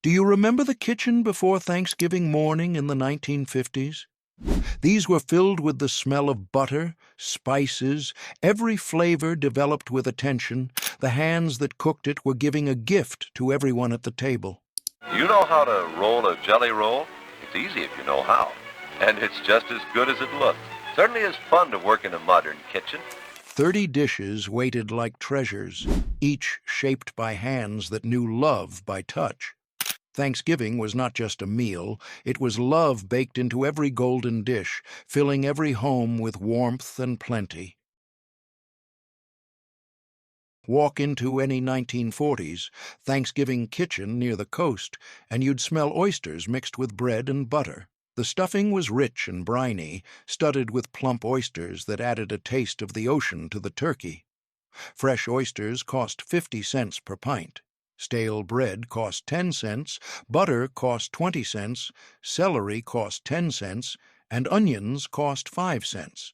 Do you remember the kitchen before Thanksgiving morning in the 1950s? These were filled with the smell of butter, spices, every flavor developed with attention. The hands that cooked it were giving a gift to everyone at the table. You know how to roll a jelly roll? It's easy if you know how. And it's just as good as it looks. Certainly is fun to work in a modern kitchen. 30 dishes waited like treasures, each shaped by hands that knew love by touch. Thanksgiving was not just a meal, it was love baked into every golden dish, filling every home with warmth and plenty. Walk into any 1940s Thanksgiving kitchen near the coast, and you'd smell oysters mixed with bread and butter. The stuffing was rich and briny, studded with plump oysters that added a taste of the ocean to the turkey. Fresh oysters cost 50 cents per pint. Stale bread cost 10 cents, butter cost 20 cents, celery cost 10 cents, and onions cost 5 cents.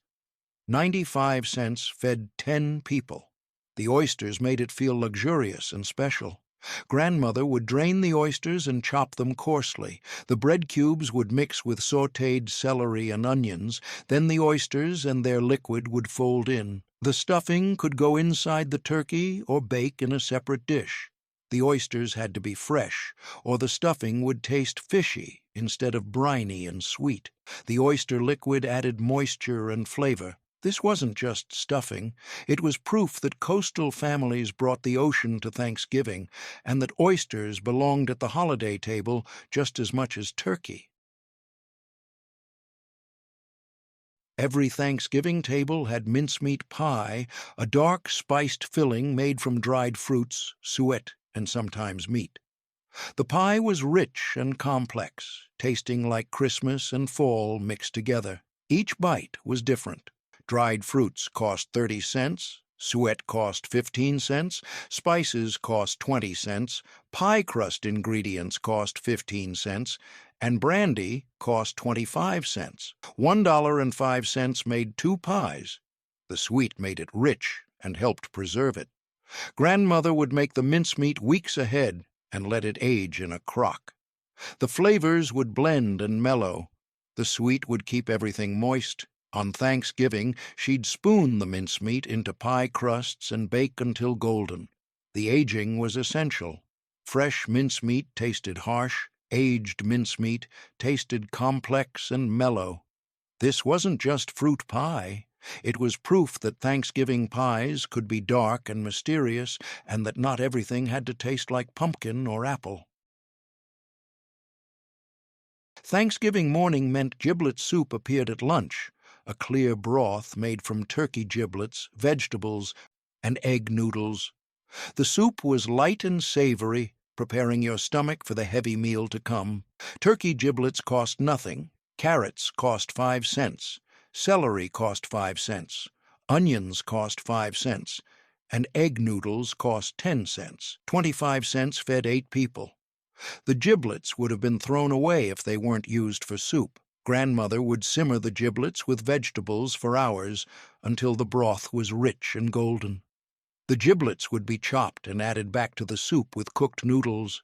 95 cents fed 10 people. The oysters made it feel luxurious and special. Grandmother would drain the oysters and chop them coarsely. The bread cubes would mix with sautéed celery and onions, then the oysters and their liquid would fold in. The stuffing could go inside the turkey or bake in a separate dish. The oysters had to be fresh, or the stuffing would taste fishy instead of briny and sweet. The oyster liquid added moisture and flavor. This wasn't just stuffing. It was proof that coastal families brought the ocean to Thanksgiving, and that oysters belonged at the holiday table just as much as turkey. Every Thanksgiving table had mincemeat pie, a dark, spiced filling made from dried fruits, suet, and sometimes meat. The pie was rich and complex, tasting like Christmas and fall mixed together. Each bite was different. Dried fruits cost 30 cents, suet cost 15 cents, spices cost 20 cents, pie crust ingredients cost 15 cents, and brandy cost 25 cents. $1.05 made 2 pies. The sweet made it rich and helped preserve it. Grandmother would make the mincemeat weeks ahead and let it age in a crock. The flavors would blend and mellow. The sweet would keep everything moist. On Thanksgiving, she'd spoon the mincemeat into pie crusts and bake until golden. The aging was essential. Fresh mincemeat tasted harsh. Aged mincemeat tasted complex and mellow. This wasn't just fruit pie. It was proof that Thanksgiving pies could be dark and mysterious, and that not everything had to taste like pumpkin or apple. Thanksgiving morning meant giblet soup appeared at lunch, a clear broth made from turkey giblets, vegetables, and egg noodles. The soup was light and savory, preparing your stomach for the heavy meal to come. Turkey giblets cost nothing. Carrots cost 5 cents. Celery cost 5 cents, onions cost 5 cents, and egg noodles cost 10 cents. 25 cents fed 8 people. The giblets would have been thrown away if they weren't used for soup. Grandmother would simmer the giblets with vegetables for hours until the broth was rich and golden. The giblets would be chopped and added back to the soup with cooked noodles.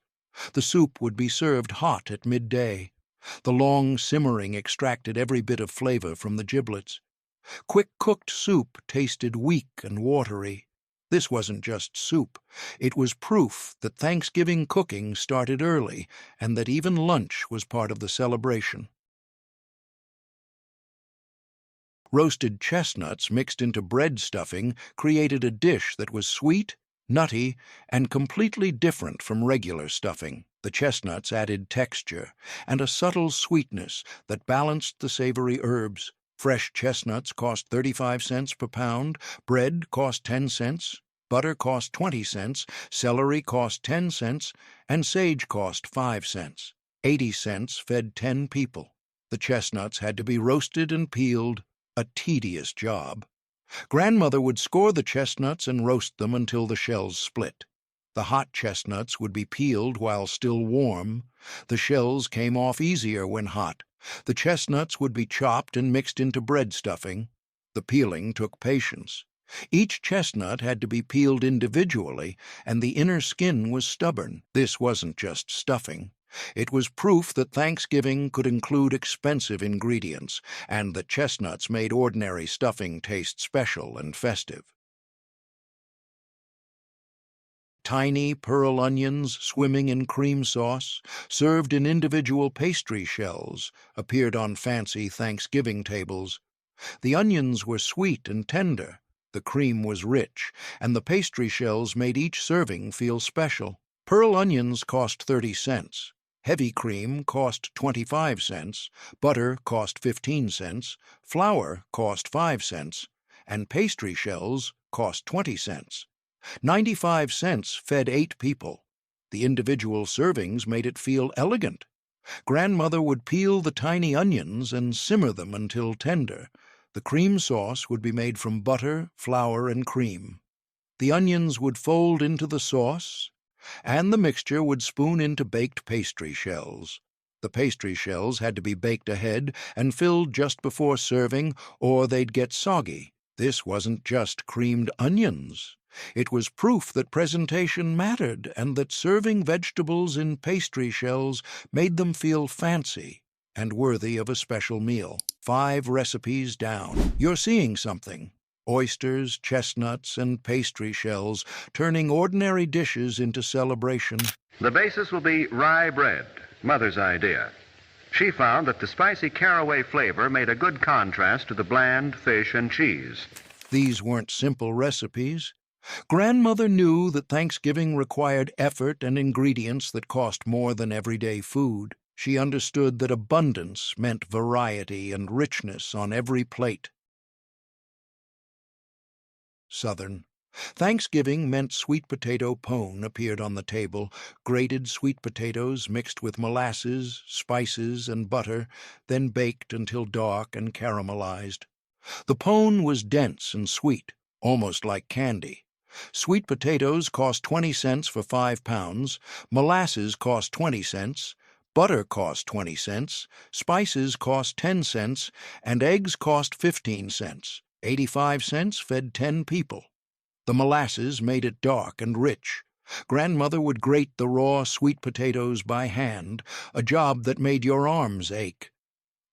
The soup would be served hot at midday. The long simmering extracted every bit of flavor from the giblets. Quick-cooked soup tasted weak and watery. This wasn't just soup. It was proof that Thanksgiving cooking started early and that even lunch was part of the celebration. Roasted chestnuts mixed into bread stuffing created a dish that was sweet, nutty, and completely different from regular stuffing. The chestnuts added texture and a subtle sweetness that balanced the savory herbs. Fresh chestnuts cost 35 cents per pound, bread cost 10 cents, butter cost 20 cents, celery cost 10 cents, and sage cost 5 cents. 80 cents fed 10 people. The chestnuts had to be roasted and peeled, a tedious job. Grandmother would score the chestnuts and roast them until the shells split. The hot chestnuts would be peeled while still warm. The shells came off easier when hot. The chestnuts would be chopped and mixed into bread stuffing. The peeling took patience. Each chestnut had to be peeled individually, and the inner skin was stubborn. This wasn't just stuffing. It was proof that Thanksgiving could include expensive ingredients, and that chestnuts made ordinary stuffing taste special and festive. Tiny pearl onions swimming in cream sauce, served in individual pastry shells, appeared on fancy Thanksgiving tables. The onions were sweet and tender, the cream was rich, and the pastry shells made each serving feel special. Pearl onions cost 30 cents. Heavy cream cost 25 cents, butter cost 15 cents, flour cost 5 cents, and pastry shells cost 20 cents. 95 cents fed 8 people. The individual servings made it feel elegant. Grandmother would peel the tiny onions and simmer them until tender. The cream sauce would be made from butter, flour, and cream. The onions would fold into the sauce, and the mixture would spoon into baked pastry shells. The pastry shells had to be baked ahead and filled just before serving, or they'd get soggy. This wasn't just creamed onions. It was proof that presentation mattered and that serving vegetables in pastry shells made them feel fancy and worthy of a special meal. 5 recipes down. You're seeing something. Oysters, chestnuts, and pastry shells, turning ordinary dishes into celebration. The basis will be rye bread, Mother's idea. She found that the spicy caraway flavor made a good contrast to the bland fish and cheese. These weren't simple recipes. Grandmother knew that Thanksgiving required effort and ingredients that cost more than everyday food. She understood that abundance meant variety and richness on every plate. Southern. Thanksgiving meant sweet potato pone appeared on the table, grated sweet potatoes mixed with molasses, spices, and butter, then baked until dark and caramelized. The pone was dense and sweet, almost like candy. Sweet potatoes cost 20 cents for 5 pounds, molasses cost 20 cents, butter cost 20 cents, spices cost 10 cents, and eggs cost 15 cents. 85 cents fed 10 people. The molasses made it dark and rich. Grandmother would grate the raw sweet potatoes by hand, a job that made your arms ache.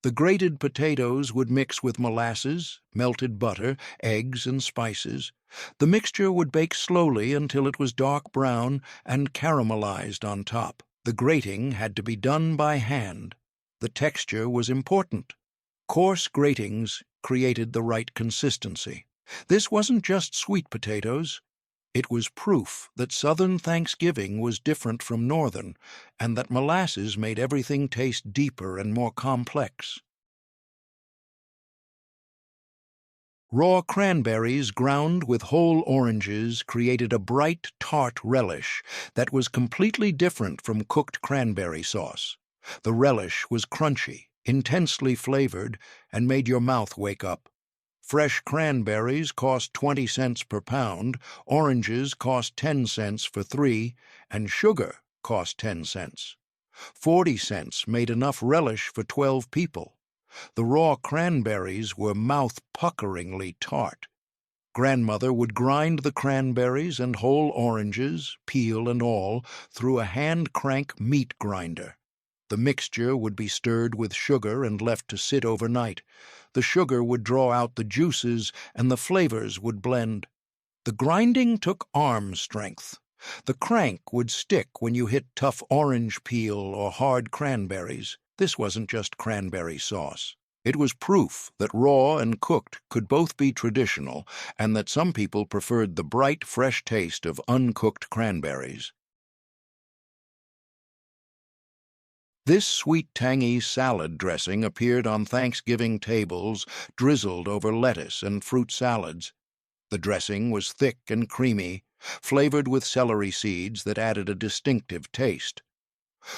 The grated potatoes would mix with molasses, melted butter, eggs, and spices. The mixture would bake slowly until it was dark brown and caramelized on top. The grating had to be done by hand. The texture was important. Coarse gratings created the right consistency. This wasn't just sweet potatoes. It was proof that Southern Thanksgiving was different from Northern, and that molasses made everything taste deeper and more complex. Raw cranberries ground with whole oranges created a bright, tart relish that was completely different from cooked cranberry sauce. The relish was crunchy, intensely flavored, and made your mouth wake up. Fresh cranberries cost 20 cents per pound, oranges cost 10 cents for 3, and sugar cost 10 cents. 40 cents made enough relish for 12 people. The raw cranberries were mouth-puckeringly tart. Grandmother would grind the cranberries and whole oranges, peel and all, through a hand-crank meat grinder. The mixture would be stirred with sugar and left to sit overnight. The sugar would draw out the juices, and the flavors would blend. The grinding took arm strength. The crank would stick when you hit tough orange peel or hard cranberries. This wasn't just cranberry sauce. It was proof that raw and cooked could both be traditional, and that some people preferred the bright, fresh taste of uncooked cranberries. This sweet, tangy salad dressing appeared on Thanksgiving tables, drizzled over lettuce and fruit salads. The dressing was thick and creamy, flavored with celery seeds that added a distinctive taste.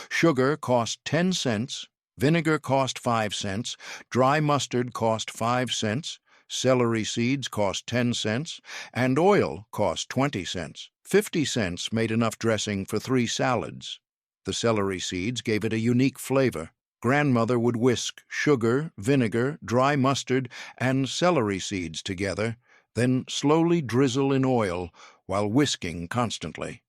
Sugar cost 10 cents, vinegar cost 5 cents, dry mustard cost 5 cents, celery seeds cost 10 cents, and oil cost 20 cents. 50 cents made enough dressing for 3 salads. The celery seeds gave it a unique flavor. Grandmother would whisk sugar, vinegar, dry mustard, and celery seeds together, then slowly drizzle in oil while whisking constantly.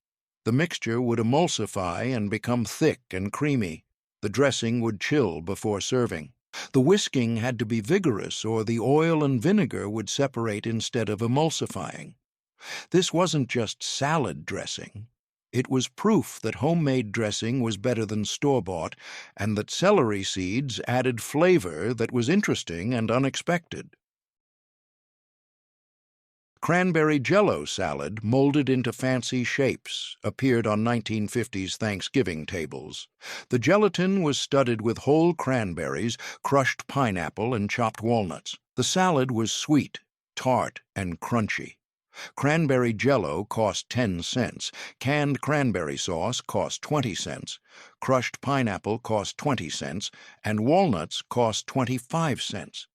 The mixture would emulsify and become thick and creamy. The dressing would chill before serving. The whisking had to be vigorous, or the oil and vinegar would separate instead of emulsifying. This wasn't just salad dressing. It was proof that homemade dressing was better than store-bought, and that celery seeds added flavor that was interesting and unexpected. Cranberry Jello salad, molded into fancy shapes, appeared on 1950s Thanksgiving tables. The gelatin was studded with whole cranberries, crushed pineapple, and chopped walnuts. The salad was sweet, tart, and crunchy. Cranberry Jello cost 10 cents, canned cranberry sauce cost 20 cents, crushed pineapple cost 20 cents, and walnuts cost 25 cents.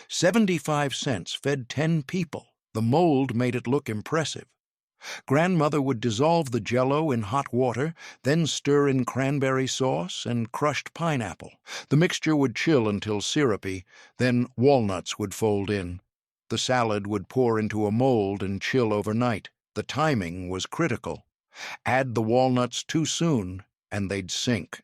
75 cents fed 10 people. The mold made it look impressive. Grandmother would dissolve the Jello in hot water, then stir in cranberry sauce and crushed pineapple. The mixture would chill until syrupy, then walnuts would fold in. The salad would pour into a mold and chill overnight. The timing was critical. Add the walnuts too soon, and they'd sink.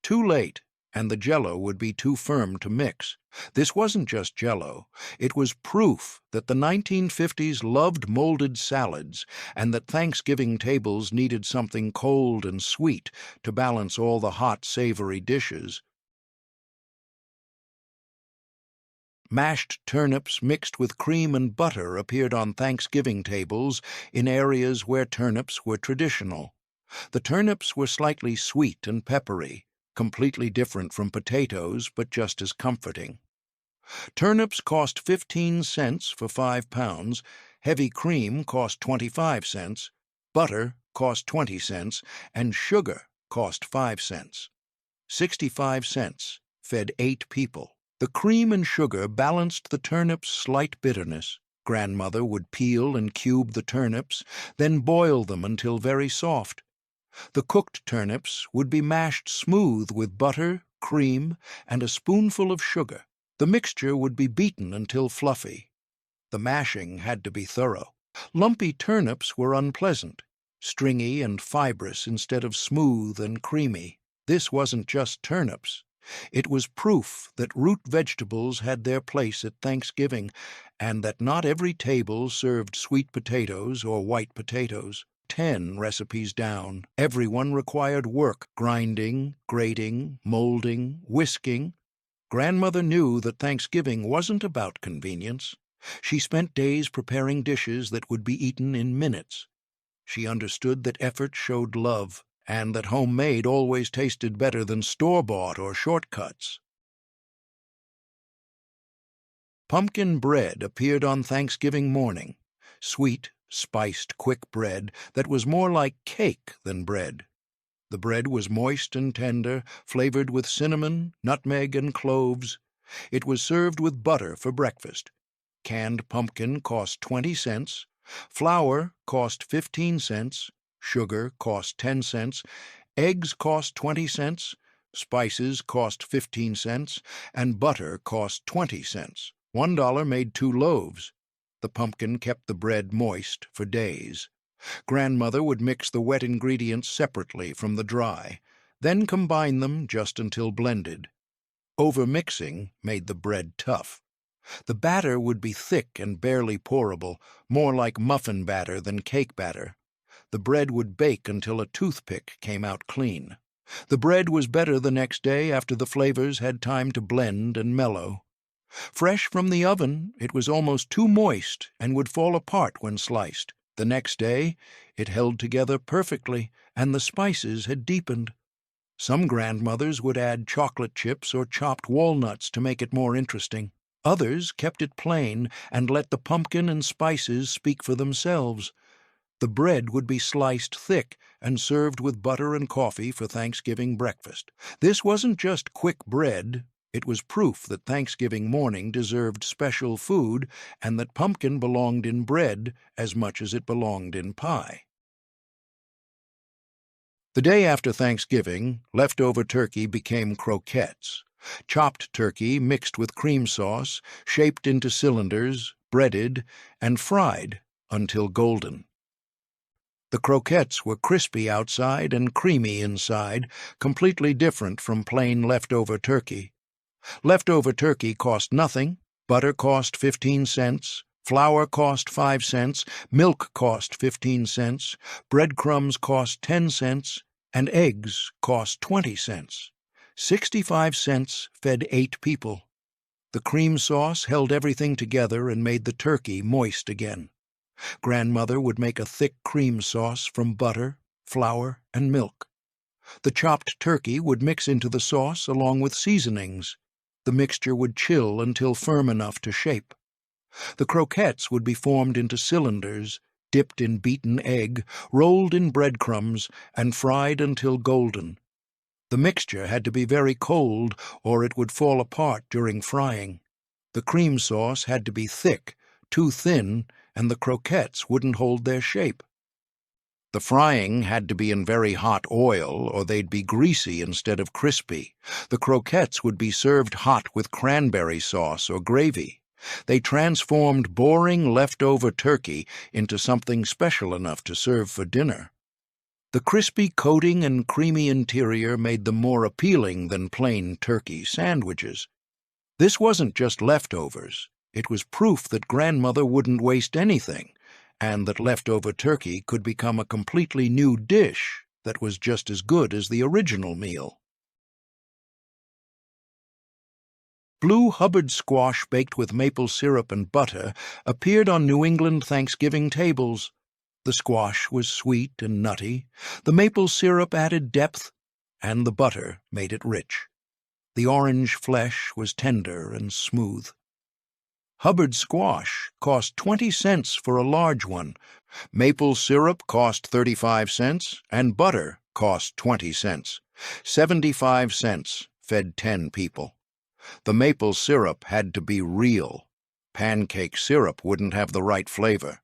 Too late, and the Jello would be too firm to mix. This wasn't just Jello. It was proof that the 1950s loved molded salads and that Thanksgiving tables needed something cold and sweet to balance all the hot, savory dishes. Mashed turnips mixed with cream and butter appeared on Thanksgiving tables in areas where turnips were traditional. The turnips were slightly sweet and peppery, completely different from potatoes, but just as comforting. Turnips cost 15 cents for 5 pounds, heavy cream cost 25 cents, butter cost 20 cents, and sugar cost 5 cents. 65 cents fed 8 people. The cream and sugar balanced the turnips' slight bitterness. Grandmother would peel and cube the turnips, then boil them until very soft. The cooked turnips would be mashed smooth with butter, cream, and a spoonful of sugar. The mixture would be beaten until fluffy. The mashing had to be thorough. Lumpy turnips were unpleasant, stringy and fibrous instead of smooth and creamy. This wasn't just turnips. It was proof that root vegetables had their place at Thanksgiving, and that not every table served sweet potatoes or white potatoes. 10 recipes down. Everyone required work: grinding, grating, molding, whisking. Grandmother knew that Thanksgiving wasn't about convenience. She spent days preparing dishes that would be eaten in minutes. She understood that effort showed love, and that homemade always tasted better than store-bought or shortcuts. Pumpkin bread appeared on Thanksgiving morning. Sweet, spiced, quick bread that was more like cake than bread. The bread was moist and tender, flavored with cinnamon, nutmeg, and cloves. It was served with butter for breakfast. Canned pumpkin cost 20 cents. Flour cost 15 cents. Sugar cost 10 cents. Eggs cost 20 cents. Spices cost 15 cents. And butter cost 20 cents. $1 made 2 loaves. The pumpkin kept the bread moist for days. Grandmother would mix the wet ingredients separately from the dry, then combine them just until blended. Overmixing made the bread tough. The batter would be thick and barely pourable, more like muffin batter than cake batter. The bread would bake until a toothpick came out clean. The bread was better the next day after the flavors had time to blend and mellow. Fresh from the oven, it was almost too moist and would fall apart when sliced. The next day, it held together perfectly, and the spices had deepened. Some grandmothers would add chocolate chips or chopped walnuts to make it more interesting. Others kept it plain and let the pumpkin and spices speak for themselves. The bread would be sliced thick and served with butter and coffee for Thanksgiving breakfast. This wasn't just quick bread. It was proof that Thanksgiving morning deserved special food and that pumpkin belonged in bread as much as it belonged in pie. The day after Thanksgiving, leftover turkey became croquettes. Chopped turkey mixed with cream sauce, shaped into cylinders, breaded, and fried until golden. The croquettes were crispy outside and creamy inside, completely different from plain leftover turkey. Leftover turkey cost nothing, butter cost 15 cents, flour cost 5 cents, milk cost 15 cents, breadcrumbs cost 10 cents, and eggs cost 20 cents. 65 cents fed 8 people. The cream sauce held everything together and made the turkey moist again. Grandmother would make a thick cream sauce from butter, flour, and milk. The chopped turkey would mix into the sauce along with seasonings. The mixture would chill until firm enough to shape. The croquettes would be formed into cylinders, dipped in beaten egg, rolled in breadcrumbs, and fried until golden. The mixture had to be very cold or it would fall apart during frying. The cream sauce had to be thick, too thin, and the croquettes wouldn't hold their shape. The frying had to be in very hot oil, or they'd be greasy instead of crispy. The croquettes would be served hot with cranberry sauce or gravy. They transformed boring leftover turkey into something special enough to serve for dinner. The crispy coating and creamy interior made them more appealing than plain turkey sandwiches. This wasn't just leftovers. It was proof that grandmother wouldn't waste anything, and that leftover turkey could become a completely new dish that was just as good as the original meal. Blue Hubbard squash baked with maple syrup and butter appeared on New England Thanksgiving tables. The squash was sweet and nutty, the maple syrup added depth, and the butter made it rich. The orange flesh was tender and smooth. Hubbard squash cost 20 cents for a large one. Maple syrup cost 35 cents, and butter cost 20 cents. 75 cents fed 10 people. The maple syrup had to be real. Pancake syrup wouldn't have the right flavor.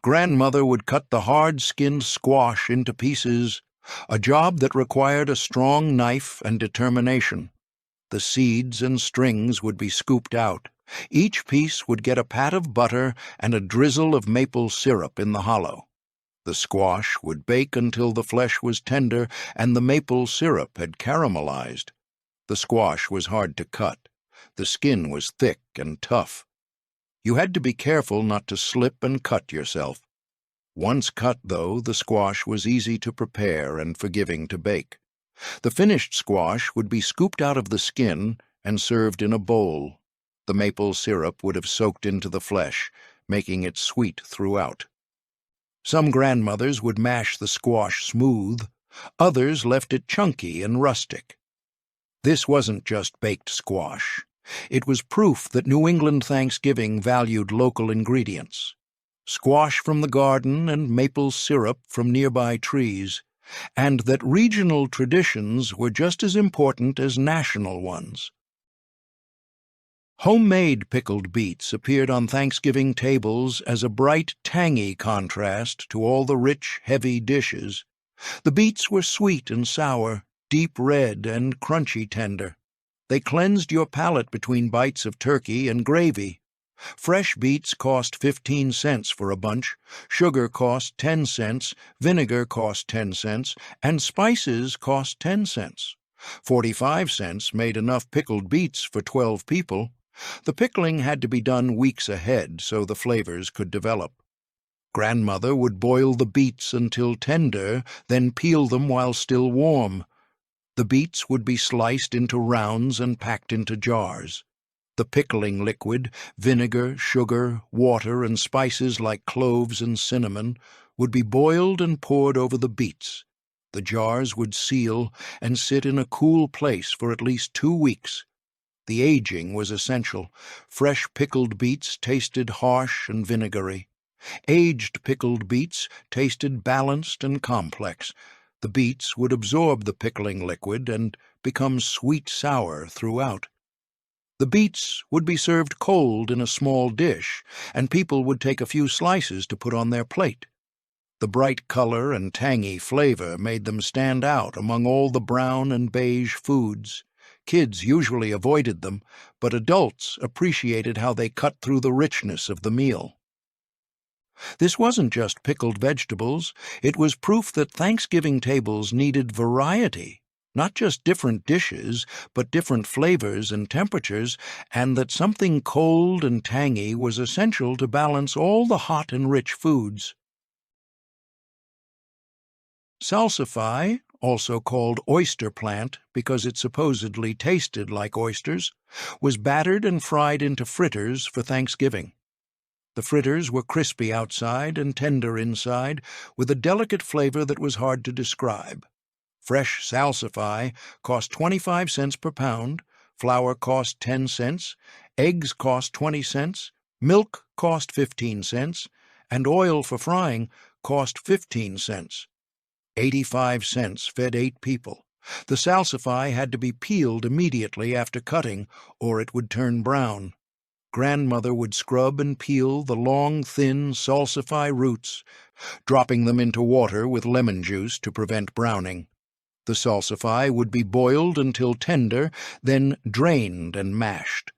Grandmother would cut the hard-skinned squash into pieces, a job that required a strong knife and determination. The seeds and strings would be scooped out. Each piece would get a pat of butter and a drizzle of maple syrup in the hollow. The squash would bake until the flesh was tender and the maple syrup had caramelized. The squash was hard to cut. The skin was thick and tough. You had to be careful not to slip and cut yourself. Once cut, though, the squash was easy to prepare and forgiving to bake. The finished squash would be scooped out of the skin and served in a bowl. The maple syrup would have soaked into the flesh, making it sweet throughout. Some grandmothers would mash the squash smooth. Others left it chunky and rustic. This wasn't just baked squash. It was proof that New England Thanksgiving valued local ingredients. Squash from the garden and maple syrup from nearby trees, and that regional traditions were just as important as national ones. Homemade pickled beets appeared on Thanksgiving tables as a bright, tangy contrast to all the rich, heavy dishes. The beets were sweet and sour, deep red and crunchy tender. They cleansed your palate between bites of turkey and gravy. Fresh beets cost 15 cents for a bunch, sugar cost 10 cents, vinegar cost 10 cents, and spices cost 10 cents. 45 cents made enough pickled beets for 12 people. The pickling had to be done weeks ahead so the flavors could develop. Grandmother would boil the beets until tender, then peel them while still warm. The beets would be sliced into rounds and packed into jars. The pickling liquid, vinegar, sugar, water, and spices like cloves and cinnamon, would be boiled and poured over the beets. The jars would seal and sit in a cool place for at least 2 weeks. The aging was essential. Fresh pickled beets tasted harsh and vinegary. Aged pickled beets tasted balanced and complex. The beets would absorb the pickling liquid and become sweet-sour throughout. The beets would be served cold in a small dish, and people would take a few slices to put on their plate. The bright color and tangy flavor made them stand out among all the brown and beige foods. Kids usually avoided them, but adults appreciated how they cut through the richness of the meal. This wasn't just pickled vegetables, it was proof that Thanksgiving tables needed variety, not just different dishes, but different flavors and temperatures, and that something cold and tangy was essential to balance all the hot and rich foods. Salsify, also called oyster plant because it supposedly tasted like oysters, was battered and fried into fritters for Thanksgiving. The fritters were crispy outside and tender inside, with a delicate flavor that was hard to describe. Fresh salsify cost 25 cents per pound, flour cost 10 cents, eggs cost 20 cents, milk cost 15 cents, and oil for frying cost 15 cents. 85 cents fed 8 people. The salsify had to be peeled immediately after cutting, or it would turn brown. Grandmother would scrub and peel the long, thin salsify roots, dropping them into water with lemon juice to prevent browning. The salsify would be boiled until tender, then drained and mashed.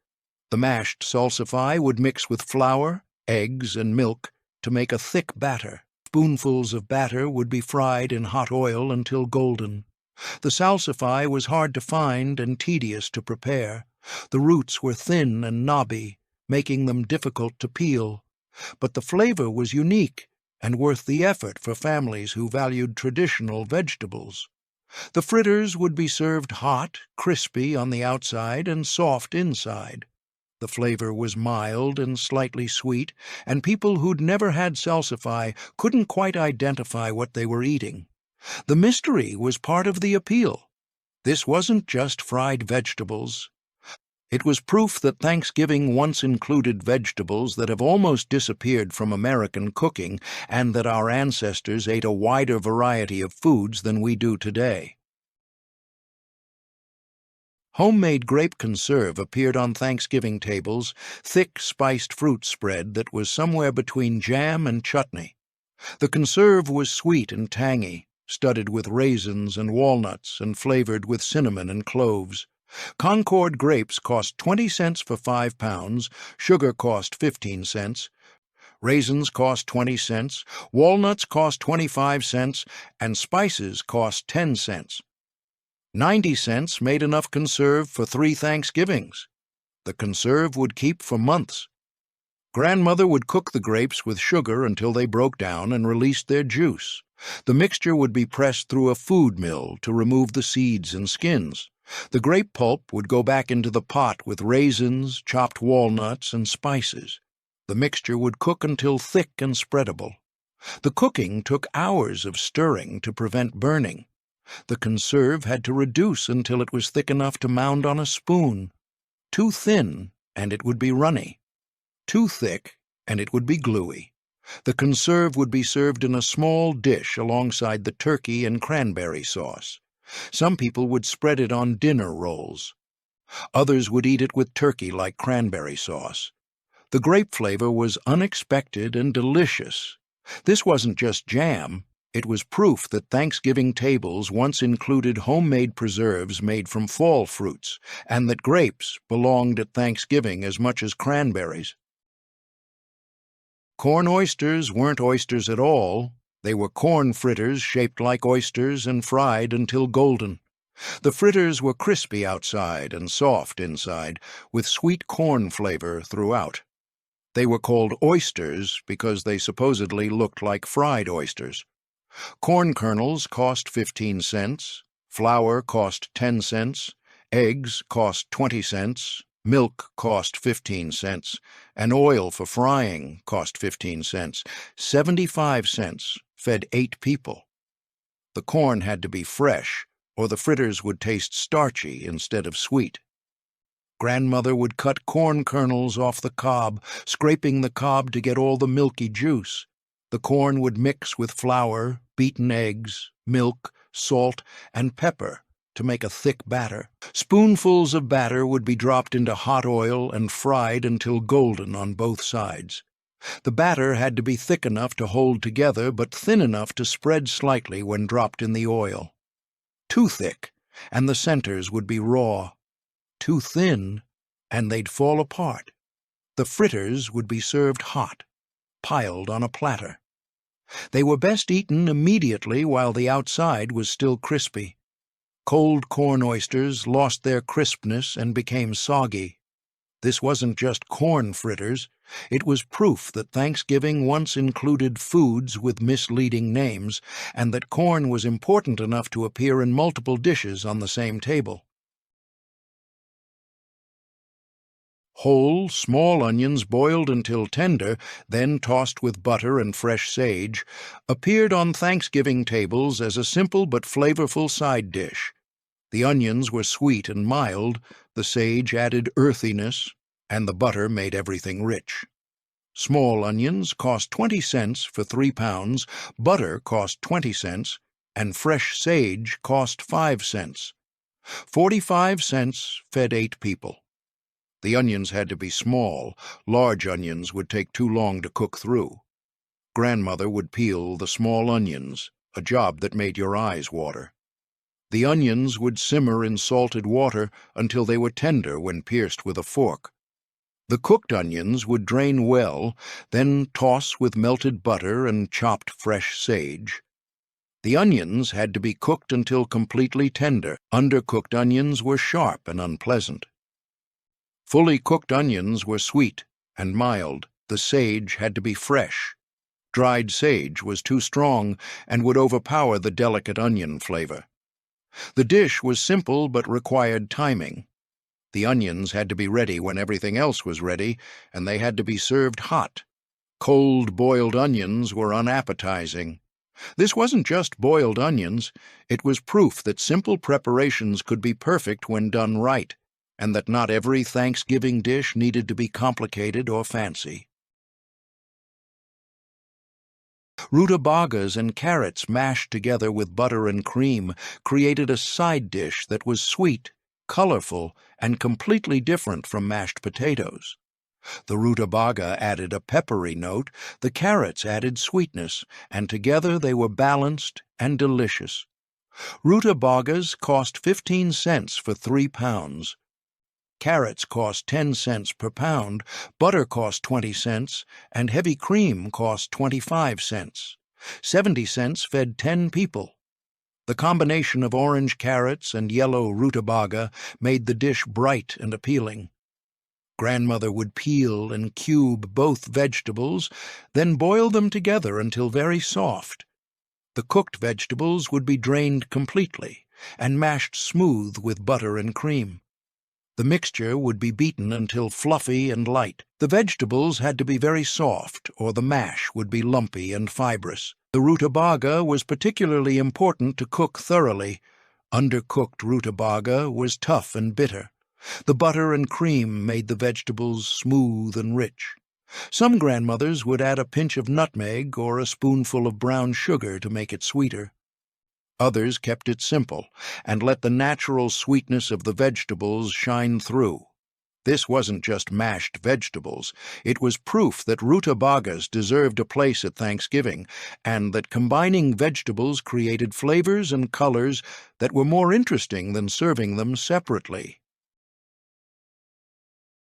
The mashed salsify would mix with flour, eggs, and milk to make a thick batter. Spoonfuls of batter would be fried in hot oil until golden. The salsify was hard to find and tedious to prepare. The roots were thin and knobby, making them difficult to peel. But the flavor was unique and worth the effort for families who valued traditional vegetables. The fritters would be served hot, crispy on the outside and soft inside. The flavor was mild and slightly sweet, and people who'd never had salsify couldn't quite identify what they were eating. The mystery was part of the appeal. This wasn't just fried vegetables. It was proof that Thanksgiving once included vegetables that have almost disappeared from American cooking, and that our ancestors ate a wider variety of foods than we do today. Homemade grape conserve appeared on Thanksgiving tables, thick spiced fruit spread that was somewhere between jam and chutney. The conserve was sweet and tangy, studded with raisins and walnuts and flavored with cinnamon and cloves. Concord grapes cost 20 cents for 5 pounds, sugar cost 15 cents, raisins cost 20 cents, walnuts cost 25 cents, and spices cost 10 cents. 90 cents made enough conserve for 3 Thanksgivings. The conserve would keep for months. Grandmother would cook the grapes with sugar until they broke down and released their juice. The mixture would be pressed through a food mill to remove the seeds and skins. The grape pulp would go back into the pot with raisins, chopped walnuts, and spices. The mixture would cook until thick and spreadable. The cooking took hours of stirring to prevent burning. The conserve had to reduce until it was thick enough to mound on a spoon. Too thin, and it would be runny. Too thick, and it would be gluey. The conserve would be served in a small dish alongside the turkey and cranberry sauce. Some people would spread it on dinner rolls. Others would eat it with turkey-like cranberry sauce. The grape flavor was unexpected and delicious. This wasn't just jam. It was proof that Thanksgiving tables once included homemade preserves made from fall fruits, and that grapes belonged at Thanksgiving as much as cranberries. Corn oysters weren't oysters at all. They were corn fritters shaped like oysters and fried until golden. The fritters were crispy outside and soft inside, with sweet corn flavor throughout. They were called oysters because they supposedly looked like fried oysters. Corn kernels cost 15 cents, flour cost 10 cents, eggs cost 20 cents, milk cost 15 cents, and oil for frying cost 15 cents. 75 cents fed 8 people. The corn had to be fresh, or the fritters would taste starchy instead of sweet. Grandmother would cut corn kernels off the cob, scraping the cob to get all the milky juice. The corn would mix with flour, beaten eggs, milk, salt, and pepper to make a thick batter. Spoonfuls of batter would be dropped into hot oil and fried until golden on both sides. The batter had to be thick enough to hold together but thin enough to spread slightly when dropped in the oil. Too thick, and the centers would be raw. Too thin, and they'd fall apart. The fritters would be served hot. piled on a platter. They were best eaten immediately while the outside was still crispy. Cold corn oysters lost their crispness and became soggy. This wasn't just corn fritters. It was proof that Thanksgiving once included foods with misleading names, and that corn was important enough to appear in multiple dishes on the same table. Whole, small onions boiled until tender, then tossed with butter and fresh sage, appeared on Thanksgiving tables as a simple but flavorful side dish. The onions were sweet and mild, the sage added earthiness, and the butter made everything rich. Small onions cost 20 cents for 3 pounds, butter cost 20 cents, and fresh sage cost 5 cents. 45 cents fed 8 people. The onions had to be small. Large onions would take too long to cook through. Grandmother would peel the small onions, a job that made your eyes water. The onions would simmer in salted water until they were tender when pierced with a fork. The cooked onions would drain well, then toss with melted butter and chopped fresh sage. The onions had to be cooked until completely tender. Undercooked onions were sharp and unpleasant. Fully cooked onions were sweet and mild. The sage had to be fresh. Dried sage was too strong and would overpower the delicate onion flavor. The dish was simple but required timing. The onions had to be ready when everything else was ready, and they had to be served hot. Cold boiled onions were unappetizing. This wasn't just boiled onions. It was proof that simple preparations could be perfect when done right, and that not every Thanksgiving dish needed to be complicated or fancy. Rutabagas and carrots mashed together with butter and cream created a side dish that was sweet, colorful, and completely different from mashed potatoes. The rutabaga added a peppery note, the carrots added sweetness, and together they were balanced and delicious. Rutabagas cost 15 cents for 3 pounds. Carrots cost 10 cents per pound, butter cost 20 cents, and heavy cream cost 25 cents. 70 cents fed 10 people. The combination of orange carrots and yellow rutabaga made the dish bright and appealing. Grandmother would peel and cube both vegetables, then boil them together until very soft. The cooked vegetables would be drained completely and mashed smooth with butter and cream. The mixture would be beaten until fluffy and light. The vegetables had to be very soft, or the mash would be lumpy and fibrous. The rutabaga was particularly important to cook thoroughly. Undercooked rutabaga was tough and bitter. The butter and cream made the vegetables smooth and rich. Some grandmothers would add a pinch of nutmeg or a spoonful of brown sugar to make it sweeter. Others kept it simple and let the natural sweetness of the vegetables shine through. This wasn't just mashed vegetables. It was proof that rutabagas deserved a place at Thanksgiving, and that combining vegetables created flavors and colors that were more interesting than serving them separately.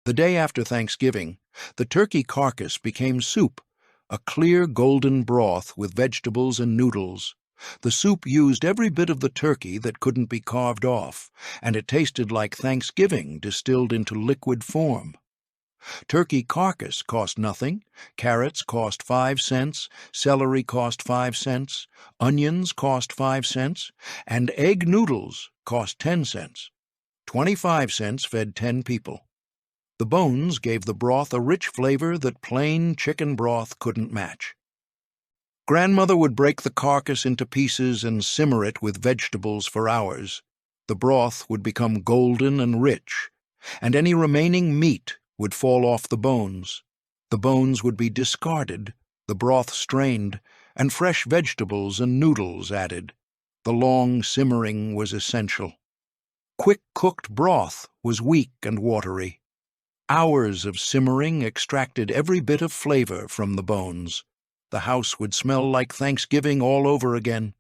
The day after Thanksgiving, the turkey carcass became soup, a clear golden broth with vegetables and noodles. The soup used every bit of the turkey that couldn't be carved off, and it tasted like Thanksgiving distilled into liquid form. Turkey carcass cost nothing, carrots cost 5 cents, celery cost 5 cents, onions cost 5 cents, and egg noodles cost 10 cents. 25 cents fed 10 people. The bones gave the broth a rich flavor that plain chicken broth couldn't match. Grandmother would break the carcass into pieces and simmer it with vegetables for hours. The broth would become golden and rich, and any remaining meat would fall off the bones. The bones would be discarded, the broth strained, and fresh vegetables and noodles added. The long simmering was essential. Quick-cooked broth was weak and watery. Hours of simmering extracted every bit of flavor from the bones. The house would smell like Thanksgiving all over again.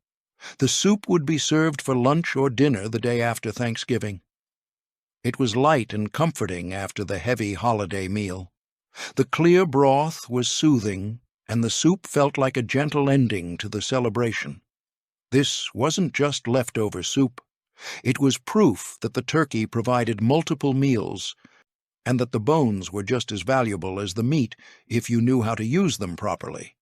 The soup would be served for lunch or dinner the day after Thanksgiving. It was light and comforting after the heavy holiday meal. The clear broth was soothing, and the soup felt like a gentle ending to the celebration. This wasn't just leftover soup. It was proof that the turkey provided multiple meals, and that the bones were just as valuable as the meat if you knew how to use them properly.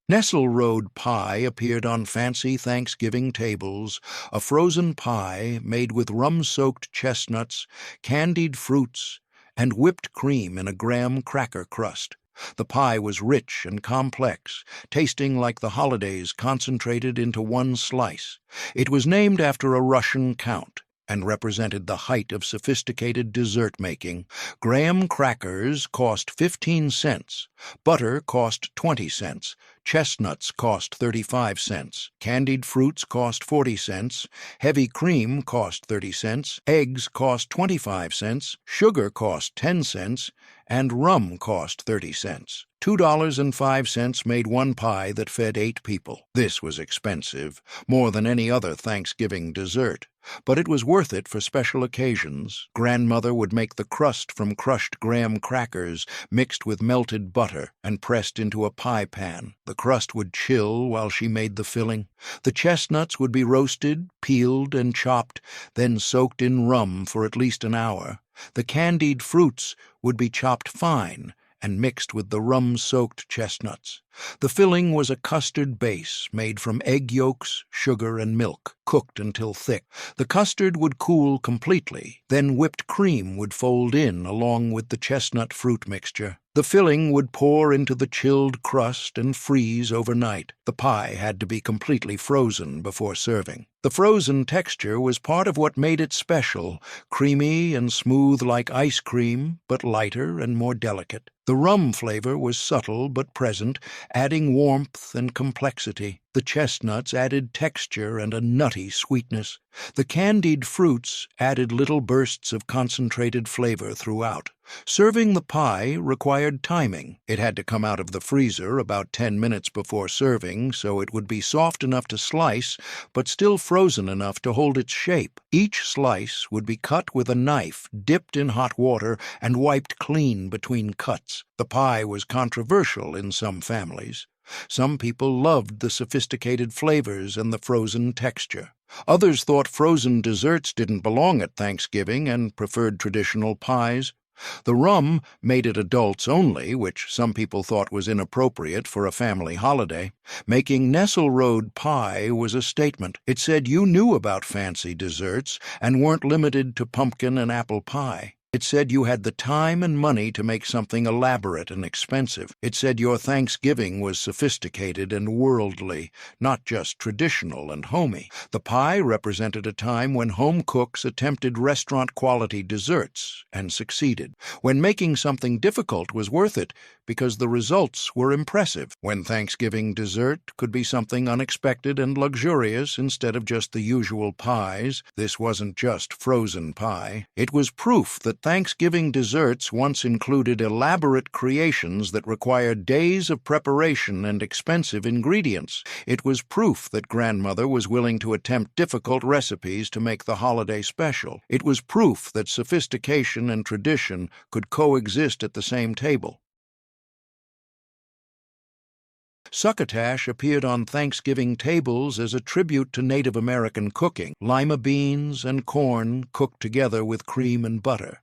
Nesselrode pie appeared on fancy Thanksgiving tables, a frozen pie made with rum-soaked chestnuts, candied fruits, and whipped cream in a graham cracker crust. The pie was rich and complex, tasting like the holidays concentrated into one slice. It was named after a Russian count and represented the height of sophisticated dessert making. Graham crackers cost 15 cents, butter cost 20 cents, chestnuts cost 35 cents, candied fruits cost 40 cents, heavy cream cost 30 cents, eggs cost 25 cents, sugar cost 10 cents, and rum cost 30 cents. $2.05 made one pie that fed 8 people. This was expensive, more than any other Thanksgiving dessert, but it was worth it for special occasions. Grandmother would make the crust from crushed graham crackers mixed with melted butter and pressed into a pie pan. The crust would chill while she made the filling. The chestnuts would be roasted, peeled, and chopped, then soaked in rum for at least an hour. The candied fruits would be chopped fine and mixed with the rum-soaked chestnuts. The filling was a custard base made from egg yolks, sugar, and milk, cooked until thick. The custard would cool completely, then whipped cream would fold in along with the chestnut fruit mixture. The filling would pour into the chilled crust and freeze overnight. The pie had to be completely frozen before serving. The frozen texture was part of what made it special, creamy and smooth like ice cream, but lighter and more delicate. The rum flavor was subtle but present, adding warmth and complexity. The chestnuts added texture and a nutty sweetness. The candied fruits added little bursts of concentrated flavor throughout. Serving the pie required timing. It had to come out of the freezer about 10 minutes before serving, so it would be soft enough to slice, but still frozen enough to hold its shape. Each slice would be cut with a knife, dipped in hot water, and wiped clean between cuts. The pie was controversial in some families. Some people loved the sophisticated flavors and the frozen texture. Others thought frozen desserts didn't belong at Thanksgiving and preferred traditional pies. The rum made it adults only, which some people thought was inappropriate for a family holiday. Making Nesselrode pie was a statement. It said you knew about fancy desserts and weren't limited to pumpkin and apple pie. It said you had the time and money to make something elaborate and expensive. It said your Thanksgiving was sophisticated and worldly, not just traditional and homey. The pie represented a time when home cooks attempted restaurant-quality desserts and succeeded. When making something difficult was worth it because the results were impressive. When Thanksgiving dessert could be something unexpected and luxurious instead of just the usual pies. This wasn't just frozen pie. It was proof that Thanksgiving desserts once included elaborate creations that required days of preparation and expensive ingredients. It was proof that grandmother was willing to attempt difficult recipes to make the holiday special. It was proof that sophistication and tradition could coexist at the same table. Succotash appeared on Thanksgiving tables as a tribute to Native American cooking, lima beans and corn cooked together with cream and butter.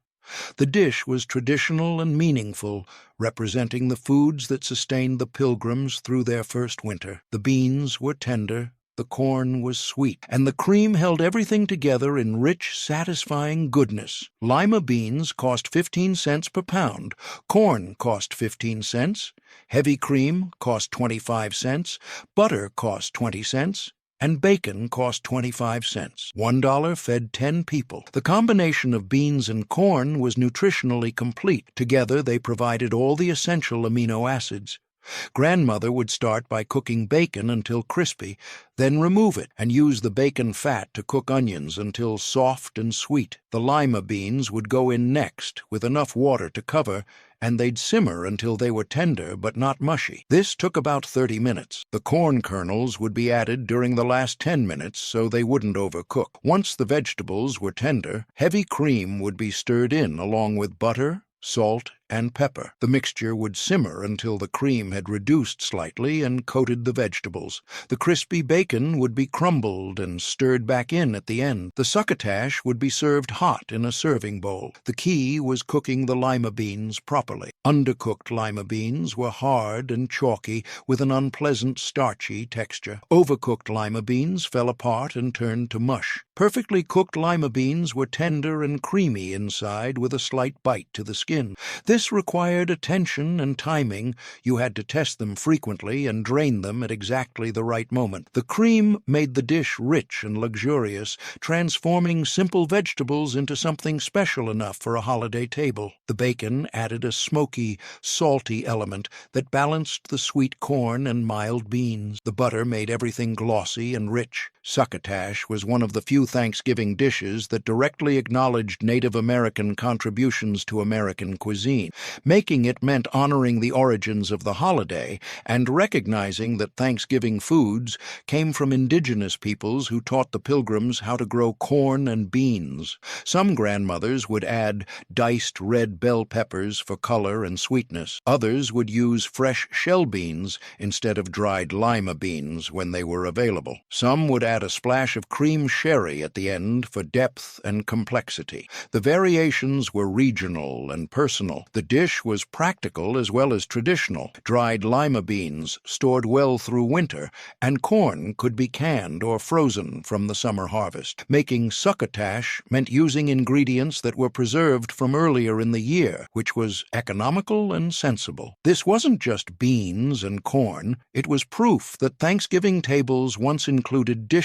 The dish was traditional and meaningful, representing the foods that sustained the Pilgrims through their first winter. The beans were tender, the corn was sweet, and the cream held everything together in rich, satisfying goodness. Lima beans cost 15 cents per pound, corn cost 15 cents, heavy cream cost 25 cents, butter cost 20 cents, and bacon cost 25 cents. $1 fed 10 people. The combination of beans and corn was nutritionally complete. Together they provided all the essential amino acids. Grandmother would start by cooking bacon until crispy, then remove it and use the bacon fat to cook onions until soft and sweet. The lima beans would go in next with enough water to cover, and they'd simmer until they were tender but not mushy. This took about 30 minutes. The corn kernels would be added during the last 10 minutes so they wouldn't overcook. Once the vegetables were tender, heavy cream would be stirred in along with butter, salt, and pepper. The mixture would simmer until the cream had reduced slightly and coated the vegetables. The crispy bacon would be crumbled and stirred back in at the end. The succotash would be served hot in a serving bowl. The key was cooking the lima beans properly. Undercooked lima beans were hard and chalky with an unpleasant starchy texture. Overcooked lima beans fell apart and turned to mush. Perfectly cooked lima beans were tender and creamy inside with a slight bite to the skin. This required attention and timing. You had to test them frequently and drain them at exactly the right moment. The cream made the dish rich and luxurious, transforming simple vegetables into something special enough for a holiday table. The bacon added a smoky, salty element that balanced the sweet corn and mild beans. The butter made everything glossy and rich. Succotash was one of the few Thanksgiving dishes that directly acknowledged Native American contributions to American cuisine. Making it meant honoring the origins of the holiday and recognizing that Thanksgiving foods came from indigenous peoples who taught the Pilgrims how to grow corn and beans. Some grandmothers would add diced red bell peppers for color and sweetness. Others would use fresh shell beans instead of dried lima beans when they were available. Some would add a splash of cream sherry at the end for depth and complexity. The variations were regional and personal. The dish was practical as well as traditional. Dried lima beans stored well through winter, and corn could be canned or frozen from the summer harvest. Making succotash meant using ingredients that were preserved from earlier in the year, which was economical and sensible. This wasn't just beans and corn. It was proof that Thanksgiving tables once included dishes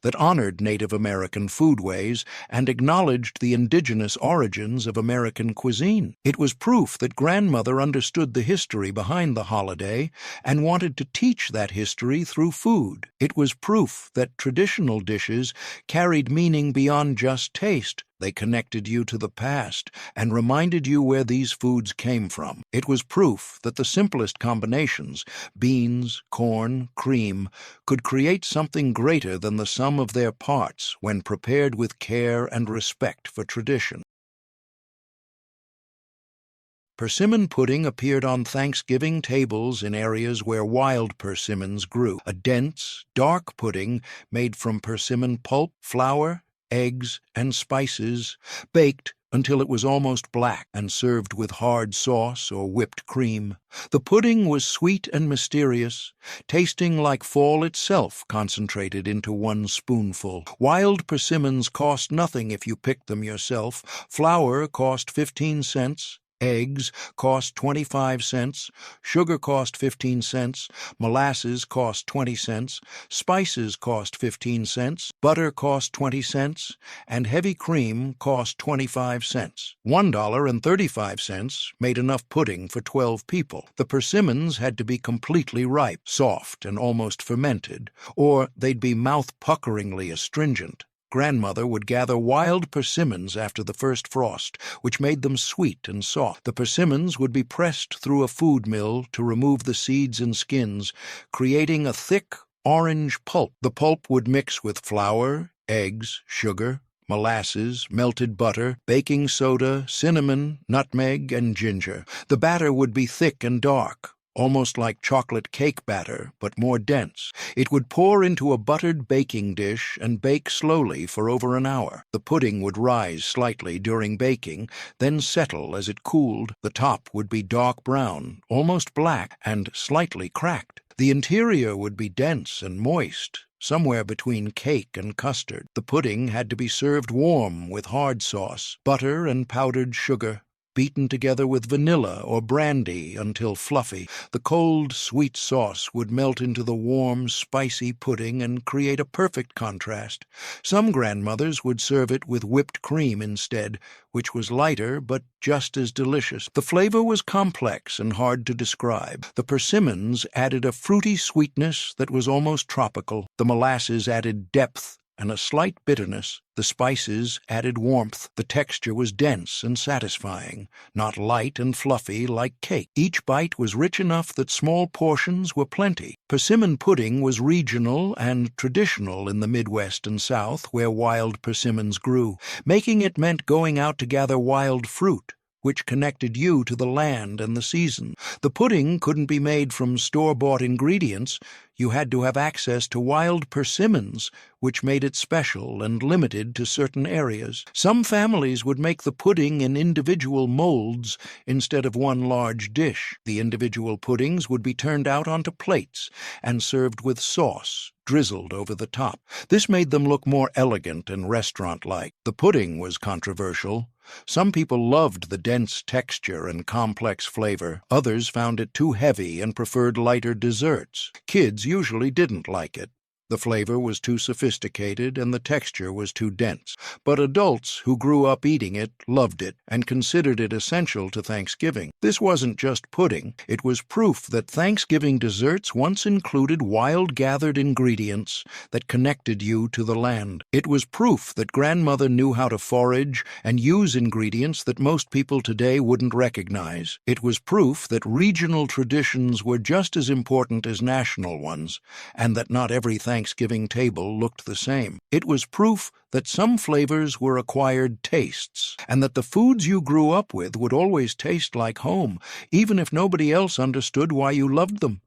that honored Native American foodways and acknowledged the indigenous origins of American cuisine. It was proof that grandmother understood the history behind the holiday and wanted to teach that history through food. It was proof that traditional dishes carried meaning beyond just taste. They connected you to the past and reminded you where these foods came from. It was proof that the simplest combinations, beans, corn, cream, could create something greater than the sum of their parts when prepared with care and respect for tradition. Persimmon pudding appeared on Thanksgiving tables in areas where wild persimmons grew. A dense, dark pudding made from persimmon pulp, flour, eggs, and spices, baked until it was almost black and served with hard sauce or whipped cream. The pudding was sweet and mysterious, tasting like fall itself concentrated into one spoonful. Wild persimmons cost nothing if you picked them yourself. Flour cost 15 cents. Eggs cost 25 cents, sugar cost 15 cents, molasses cost 20 cents, spices cost 15 cents, butter cost 20 cents, and heavy cream cost 25 cents. $1.35 made enough pudding for 12 people. The persimmons had to be completely ripe, soft, and almost fermented, or they'd be mouth-puckeringly astringent. Grandmother would gather wild persimmons after the first frost, which made them sweet and soft. The persimmons would be pressed through a food mill to remove the seeds and skins, creating a thick, orange pulp. The pulp would mix with flour, eggs, sugar, molasses, melted butter, baking soda, cinnamon, nutmeg, and ginger. The batter would be thick and dark, almost like chocolate cake batter, but more dense. It would pour into a buttered baking dish and bake slowly for over an hour. The pudding would rise slightly during baking, then settle as it cooled. The top would be dark brown, almost black, and slightly cracked. The interior would be dense and moist, somewhere between cake and custard. The pudding had to be served warm with hard sauce, butter, and powdered sugar, beaten together with vanilla or brandy until fluffy. The cold, sweet sauce would melt into the warm, spicy pudding and create a perfect contrast. Some grandmothers would serve it with whipped cream instead, which was lighter but just as delicious. The flavor was complex and hard to describe. The persimmons added a fruity sweetness that was almost tropical. The molasses added depth and a slight bitterness. The spices added warmth. The texture was dense and satisfying, not light and fluffy like cake. Each bite was rich enough that small portions were plenty. Persimmon pudding was regional and traditional in the Midwest and South, where wild persimmons grew. Making it meant going out to gather wild fruit, which connected you to the land and the season. The pudding couldn't be made from store-bought ingredients. You had to have access to wild persimmons, which made it special and limited to certain areas. Some families would make the pudding in individual molds instead of one large dish. The individual puddings would be turned out onto plates and served with sauce drizzled over the top. This made them look more elegant and restaurant-like. The pudding was controversial. Some people loved the dense texture and complex flavor. Others found it too heavy and preferred lighter desserts. Kids usually didn't like it. The flavor was too sophisticated and the texture was too dense. But adults who grew up eating it loved it and considered it essential to Thanksgiving. This wasn't just pudding. It was proof that Thanksgiving desserts once included wild-gathered ingredients that connected you to the land. It was proof that grandmother knew how to forage and use ingredients that most people today wouldn't recognize. It was proof that regional traditions were just as important as national ones, and that not every Thanksgiving table looked the same. It was proof that some flavors were acquired tastes, and that the foods you grew up with would always taste like home, even if nobody else understood why you loved them.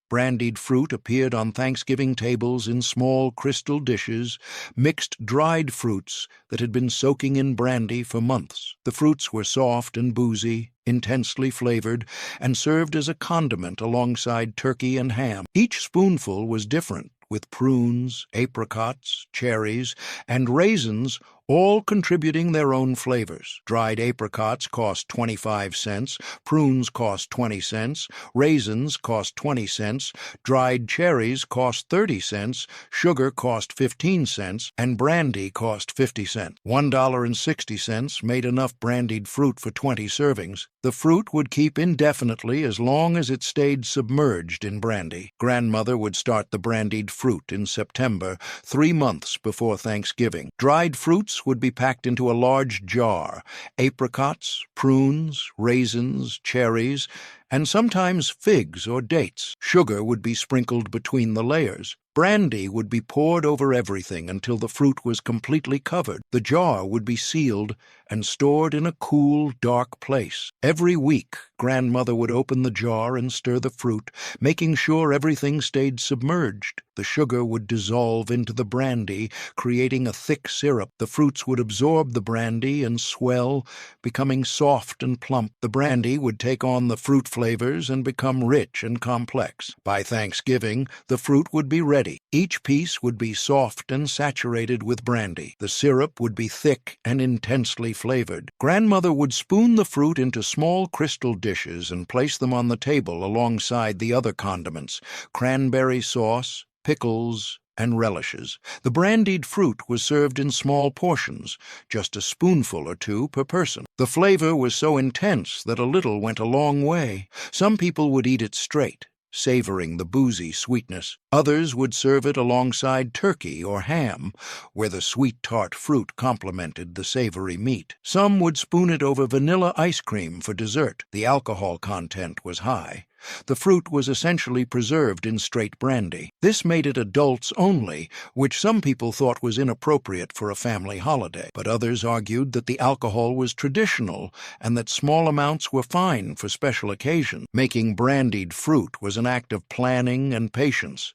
Brandied fruit appeared on Thanksgiving tables in small crystal dishes, mixed dried fruits that had been soaking in brandy for months. The fruits were soft and boozy, intensely flavored, and served as a condiment alongside turkey and ham. Each spoonful was different, with prunes, apricots, cherries, and raisins all contributing their own flavors. Dried apricots cost 25 cents, prunes cost 20 cents, raisins cost 20 cents, dried cherries cost 30 cents, sugar cost 15 cents, and brandy cost 50 cents. $1.60 made enough brandied fruit for 20 servings. The fruit would keep indefinitely as long as it stayed submerged in brandy. Grandmother would start the brandied fruit in September, 3 months before Thanksgiving. Dried fruits would be packed into a large jar. Apricots, prunes, raisins, cherries, and sometimes figs or dates. Sugar would be sprinkled between the layers. Brandy would be poured over everything until the fruit was completely covered. The jar would be sealed and stored in a cool, dark place. Every week, grandmother would open the jar and stir the fruit, making sure everything stayed submerged. The sugar would dissolve into the brandy, creating a thick syrup. The fruits would absorb the brandy and swell, becoming soft and plump. The brandy would take on the fruit flavors and become rich and complex. By Thanksgiving, the fruit would be ready. Each piece would be soft and saturated with brandy. The syrup would be thick and intensely flavored. Grandmother would spoon the fruit into small crystal dishes and place them on the table alongside the other condiments, cranberry sauce, pickles, and relishes. The brandied fruit was served in small portions, just a spoonful or two per person. The flavor was so intense that a little went a long way. Some people would eat it straight, savoring the boozy sweetness. Others would serve it alongside turkey or ham, where the sweet tart fruit complemented the savory meat. Some would spoon it over vanilla ice cream for dessert. The alcohol content was high. The fruit was essentially preserved in straight brandy. This made it adults only, which some people thought was inappropriate for a family holiday. But others argued that the alcohol was traditional and that small amounts were fine for special occasions. Making brandied fruit was an act of planning and patience.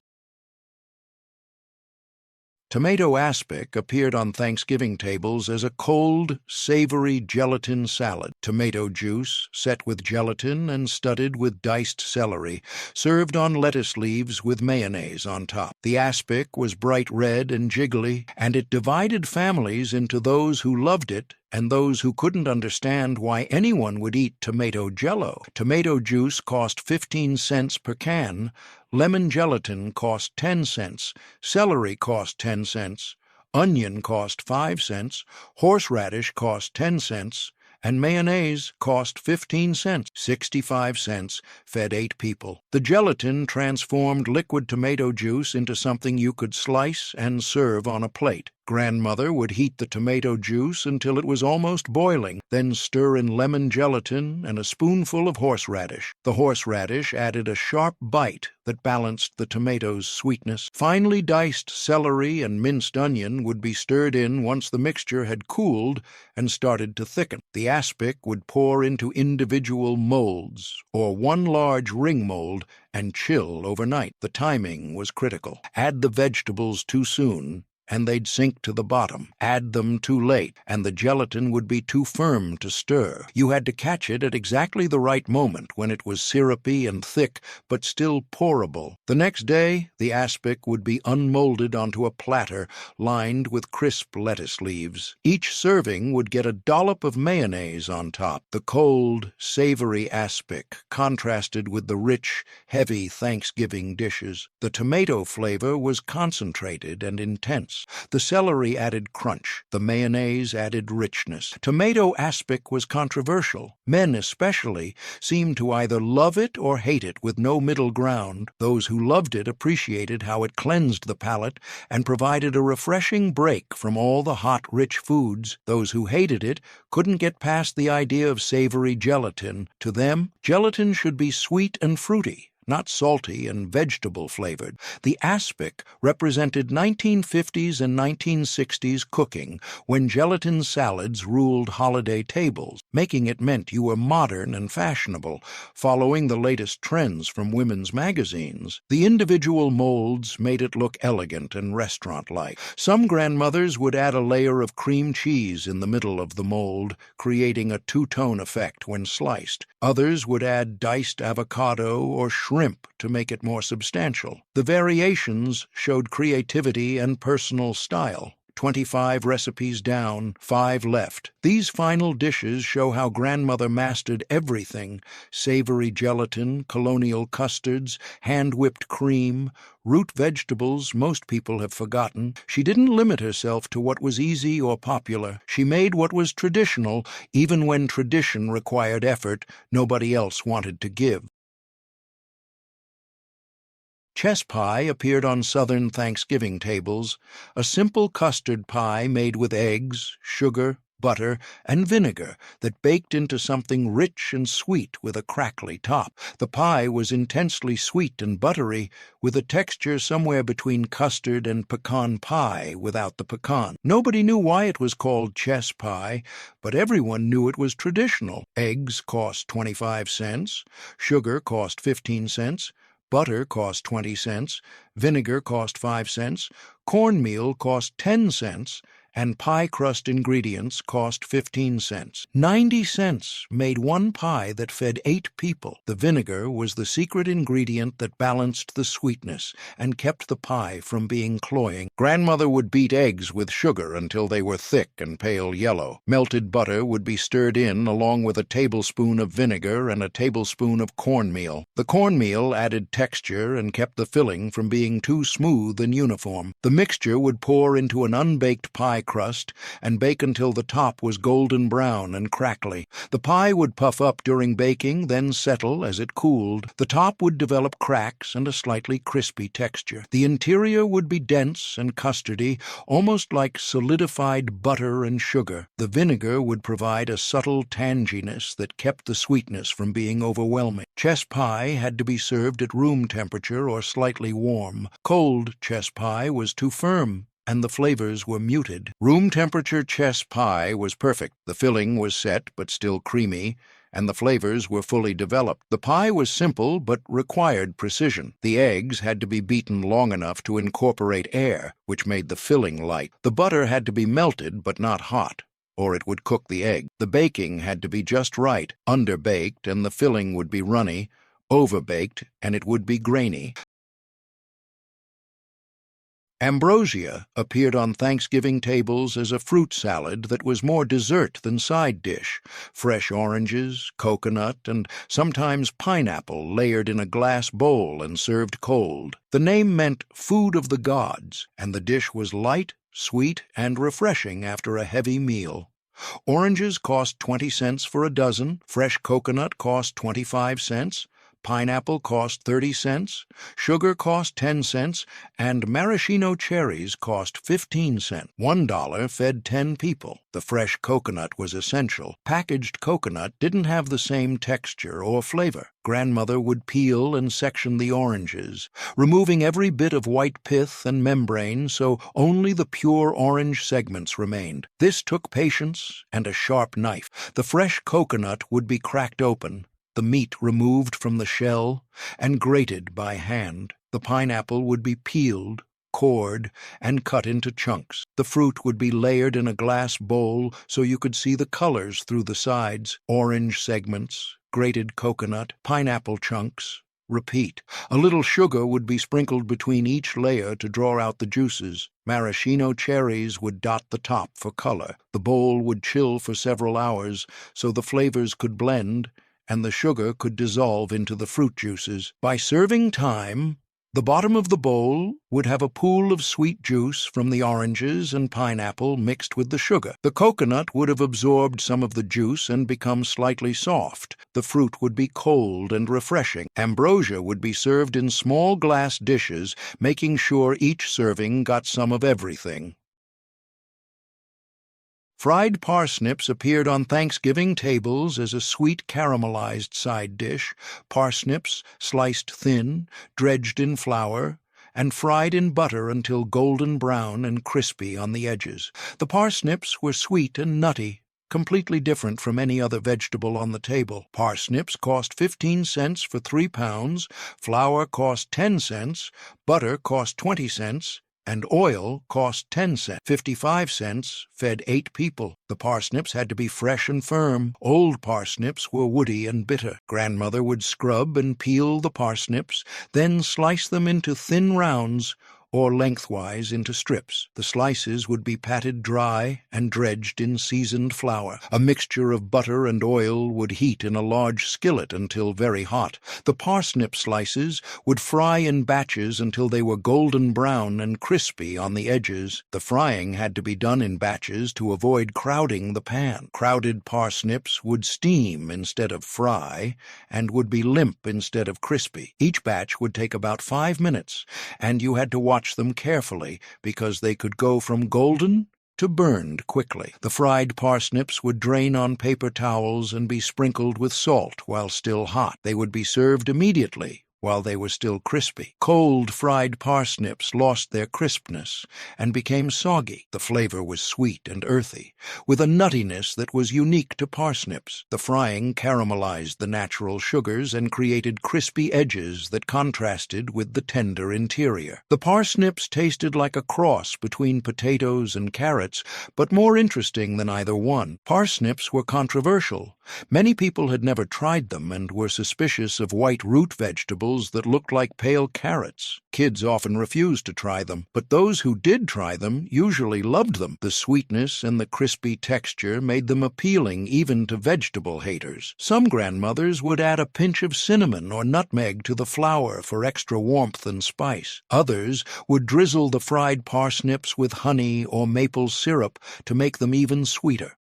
Tomato aspic appeared on Thanksgiving tables as a cold, savory gelatin salad. Tomato juice, set with gelatin and studded with diced celery, served on lettuce leaves with mayonnaise on top. The aspic was bright red and jiggly, and it divided families into those who loved it and those who couldn't understand why anyone would eat tomato jello. Tomato juice cost 15 cents per can, lemon gelatin cost 10 cents, celery cost 10 cents, onion cost 5 cents, horseradish cost 10 cents, and mayonnaise cost 15 cents. 65 cents fed 8 people. The gelatin transformed liquid tomato juice into something you could slice and serve on a plate. Grandmother would heat the tomato juice until it was almost boiling, then stir in lemon gelatin and a spoonful of horseradish. The horseradish added a sharp bite that balanced the tomato's sweetness. Finely diced celery and minced onion would be stirred in once the mixture had cooled and started to thicken. The aspic would pour into individual molds, or one large ring mold, and chill overnight. The timing was critical. Add the vegetables too soon, and they'd sink to the bottom. Add them too late, and the gelatin would be too firm to stir. You had to catch it at exactly the right moment, when it was syrupy and thick, but still pourable. The next day, the aspic would be unmolded onto a platter lined with crisp lettuce leaves. Each serving would get a dollop of mayonnaise on top. The cold, savory aspic contrasted with the rich, heavy Thanksgiving dishes. The tomato flavor was concentrated and intense. The celery added crunch. The mayonnaise added richness. Tomato aspic was controversial. Men especially seemed to either love it or hate it with no middle ground. Those who loved it appreciated how it cleansed the palate and provided a refreshing break from all the hot, rich foods. Those who hated it couldn't get past the idea of savory gelatin. To them, gelatin should be sweet and fruity, not salty and vegetable-flavored. The aspic represented 1950s and 1960s cooking, when gelatin salads ruled holiday tables. Making it meant you were modern and fashionable, following the latest trends from women's magazines. The individual molds made it look elegant and restaurant-like. Some grandmothers would add a layer of cream cheese in the middle of the mold, creating a two-tone effect when sliced. Others would add diced avocado or shrimp to make it more substantial. The variations showed creativity and personal style. 25 recipes down, 5 left. These final dishes show how grandmother mastered everything: savory gelatin, colonial custards, hand-whipped cream, root vegetables most people have forgotten. She didn't limit herself to what was easy or popular. She made what was traditional, even when tradition required effort nobody else wanted to give. Chess pie appeared on Southern Thanksgiving tables, a simple custard pie made with eggs, sugar, butter, and vinegar that baked into something rich and sweet with a crackly top. The pie was intensely sweet and buttery, with a texture somewhere between custard and pecan pie without the pecan. Nobody knew why it was called chess pie, but everyone knew it was traditional. Eggs cost 25 cents, sugar cost 15 cents, butter cost 20 cents, vinegar cost 5 cents, cornmeal cost 10 cents, and pie crust ingredients cost 15 cents. 90 cents made one pie that fed 8 people. The vinegar was the secret ingredient that balanced the sweetness and kept the pie from being cloying. Grandmother would beat eggs with sugar until they were thick and pale yellow. Melted butter would be stirred in along with a tablespoon of vinegar and a tablespoon of cornmeal. The cornmeal added texture and kept the filling from being too smooth and uniform. The mixture would pour into an unbaked pie crust and bake until the top was golden brown and crackly. The pie would puff up during baking, then settle as it cooled. The top would develop cracks and a slightly crispy texture. The interior would be dense and custardy, almost like solidified butter and sugar. The vinegar would provide a subtle tanginess that kept the sweetness from being overwhelming. Chess pie had to be served at room temperature or slightly warm. Cold chess pie was too firm, and the flavors were muted. Room temperature chess pie was perfect. The filling was set but still creamy, and the flavors were fully developed. The pie was simple but required precision. The eggs had to be beaten long enough to incorporate air, which made the filling light. The butter had to be melted but not hot, or it would cook the egg. The baking had to be just right. Underbaked, and the filling would be runny. Overbaked, and it would be grainy. Ambrosia appeared on Thanksgiving tables as a fruit salad that was more dessert than side dish. Fresh oranges, coconut, and sometimes pineapple layered in a glass bowl and served cold. The name meant food of the gods, and the dish was light, sweet, and refreshing after a heavy meal. Oranges cost 20 cents for a dozen, fresh coconut cost 25 cents, Pineapple cost 30 cents, sugar cost 10 cents, and maraschino cherries cost 15 cents. $1 fed 10 people. The fresh coconut was essential. Packaged coconut didn't have the same texture or flavor. Grandmother would peel and section the oranges, removing every bit of white pith and membrane so only the pure orange segments remained. This took patience and a sharp knife. The fresh coconut would be cracked open, the meat removed from the shell, and grated by hand. The pineapple would be peeled, cored, and cut into chunks. The fruit would be layered in a glass bowl so you could see the colors through the sides: orange segments, grated coconut, pineapple chunks. Repeat. A little sugar would be sprinkled between each layer to draw out the juices. Maraschino cherries would dot the top for color. The bowl would chill for several hours so the flavors could blend and the sugar could dissolve into the fruit juices. By serving time, the bottom of the bowl would have a pool of sweet juice from the oranges and pineapple mixed with the sugar. The coconut would have absorbed some of the juice and become slightly soft. The fruit would be cold and refreshing. Ambrosia would be served in small glass dishes, making sure each serving got some of everything. Fried parsnips appeared on Thanksgiving tables as a sweet caramelized side dish. Parsnips sliced thin, dredged in flour, and fried in butter until golden brown and crispy on the edges. The parsnips were sweet and nutty, completely different from any other vegetable on the table. Parsnips cost 15 cents for 3 pounds, flour cost 10 cents, butter cost 20 cents, and oil cost 10 cents. 55 cents fed 8 people. The parsnips had to be fresh and firm. Old parsnips were woody and bitter. Grandmother would scrub and peel the parsnips, then slice them into thin rounds or lengthwise into strips. The slices would be patted dry and dredged in seasoned flour. A mixture of butter and oil would heat in a large skillet until very hot. The parsnip slices would fry in batches until they were golden brown and crispy on the edges. The frying had to be done in batches to avoid crowding the pan. Crowded parsnips would steam instead of fry and would be limp instead of crispy. Each batch would take about 5 minutes, and you had to watch them carefully because they could go from golden to burned quickly. The fried parsnips would drain on paper towels and be sprinkled with salt while still hot. They would be served immediately while they were still crispy. Cold fried parsnips lost their crispness and became soggy. The flavor was sweet and earthy, with a nuttiness that was unique to parsnips. The frying caramelized the natural sugars and created crispy edges that contrasted with the tender interior. The parsnips tasted like a cross between potatoes and carrots, but more interesting than either one. Parsnips were controversial. Many people had never tried them and were suspicious of white root vegetables that looked like pale carrots. Kids often refused to try them, but those who did try them usually loved them. The sweetness and the crispy texture made them appealing even to vegetable haters. Some grandmothers would add a pinch of cinnamon or nutmeg to the flour for extra warmth and spice. Others would drizzle the fried parsnips with honey or maple syrup to make them even sweeter.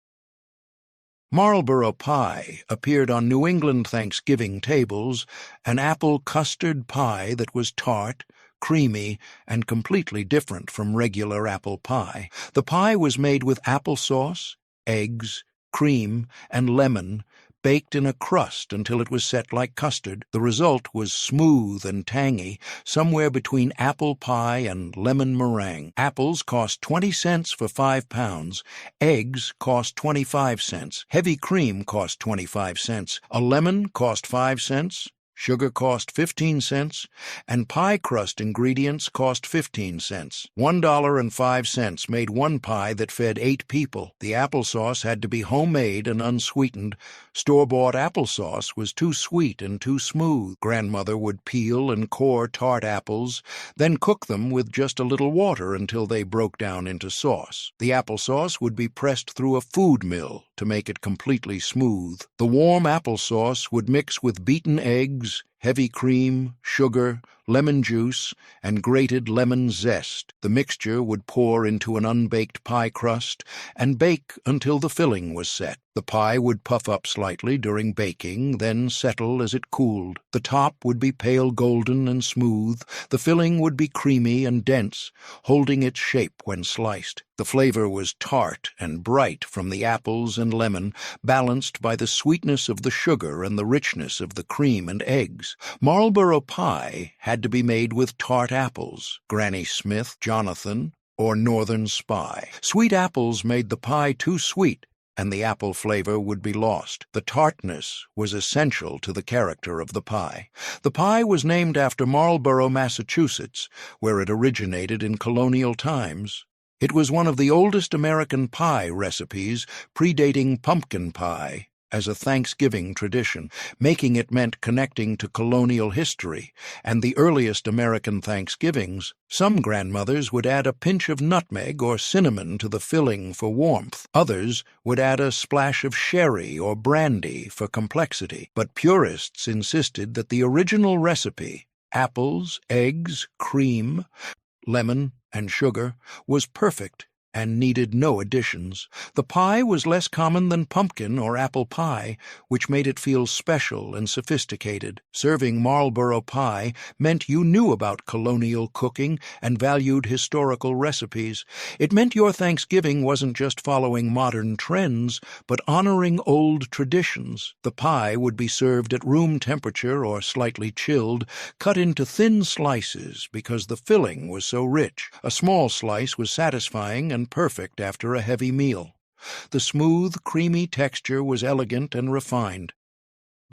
Marlborough pie appeared on New England Thanksgiving tables, an apple custard pie that was tart, creamy, and completely different from regular apple pie. The pie was made with applesauce, eggs, cream, and lemon, baked in a crust until it was set like custard. The result was smooth and tangy, somewhere between apple pie and lemon meringue. Apples cost 20 cents for 5 pounds. Eggs cost 25 cents. Heavy cream cost 25 cents. A lemon cost 5 cents. Sugar cost 15 cents, and pie crust ingredients cost 15 cents. $1.05 made one pie that fed 8 people. The applesauce had to be homemade and unsweetened. Store-bought applesauce was too sweet and too smooth. Grandmother would peel and core tart apples, then cook them with just a little water until they broke down into sauce. The applesauce would be pressed through a food mill to make it completely smooth. The warm applesauce would mix with beaten eggs, heavy cream, sugar, lemon juice, and grated lemon zest. The mixture would pour into an unbaked pie crust and bake until the filling was set. The pie would puff up slightly during baking, then settle as it cooled. The top would be pale golden and smooth. The filling would be creamy and dense, holding its shape when sliced. The flavor was tart and bright from the apples and lemon, balanced by the sweetness of the sugar and the richness of the cream and eggs. Marlborough pie had to be made with tart apples, Granny Smith, Jonathan, or Northern Spy. Sweet apples made the pie too sweet, and the apple flavor would be lost. The tartness was essential to the character of the pie. The pie was named after Marlborough, Massachusetts, where it originated in colonial times. It was one of the oldest American pie recipes, predating pumpkin pie as a Thanksgiving tradition. Making it meant connecting to colonial history and the earliest American Thanksgivings. Some grandmothers would add a pinch of nutmeg or cinnamon to the filling for warmth. Others would add a splash of sherry or brandy for complexity. But purists insisted that the original recipe, apples, eggs, cream, lemon, and sugar, was perfect and needed no additions. The pie was less common than pumpkin or apple pie, which made it feel special and sophisticated. Serving Marlborough pie meant you knew about colonial cooking and valued historical recipes. It meant your Thanksgiving wasn't just following modern trends, but honoring old traditions. The pie would be served at room temperature or slightly chilled, cut into thin slices because the filling was so rich. A small slice was satisfying and perfect after a heavy meal. The smooth, creamy texture was elegant and refined.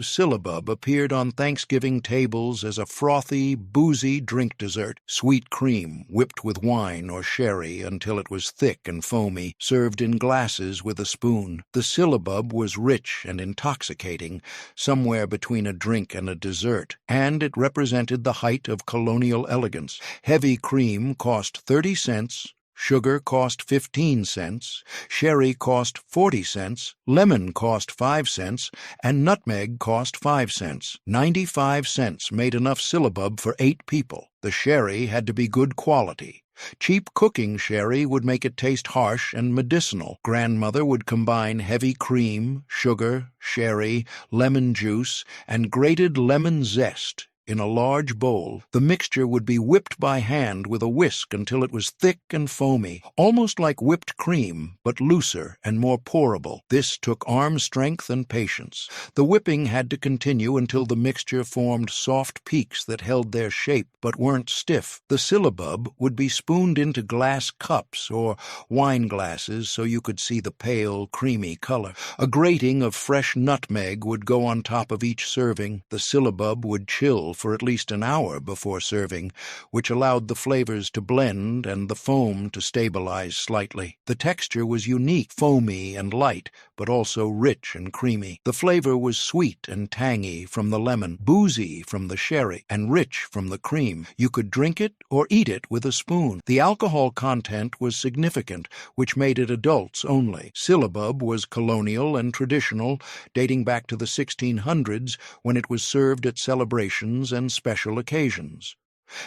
Syllabub appeared on Thanksgiving tables as a frothy, boozy drink dessert. Sweet cream, whipped with wine or sherry until it was thick and foamy, served in glasses with a spoon. The syllabub was rich and intoxicating, somewhere between a drink and a dessert, and it represented the height of colonial elegance. Heavy cream cost 30 cents, sugar cost 15 cents, sherry cost 40 cents, lemon cost 5 cents, and nutmeg cost 5 cents. 95 cents made enough syllabub for 8 people. The sherry had to be good quality. Cheap cooking sherry would make it taste harsh and medicinal. Grandmother would combine heavy cream, sugar, sherry, lemon juice, and grated lemon zest in a large bowl. The mixture would be whipped by hand with a whisk until it was thick and foamy, almost like whipped cream, but looser and more pourable. This took arm strength and patience. The whipping had to continue until the mixture formed soft peaks that held their shape but weren't stiff. The syllabub would be spooned into glass cups or wine glasses so you could see the pale, creamy color. A grating of fresh nutmeg would go on top of each serving. The syllabub would chill for at least an hour before serving, which allowed the flavors to blend and the foam to stabilize slightly. The texture was unique, foamy and light, but also rich and creamy. The flavor was sweet and tangy from the lemon, boozy from the sherry, and rich from the cream. You could drink it or eat it with a spoon. The alcohol content was significant, which made it adults only. Syllabub was colonial and traditional, dating back to the 1600s when it was served at celebrations and special occasions.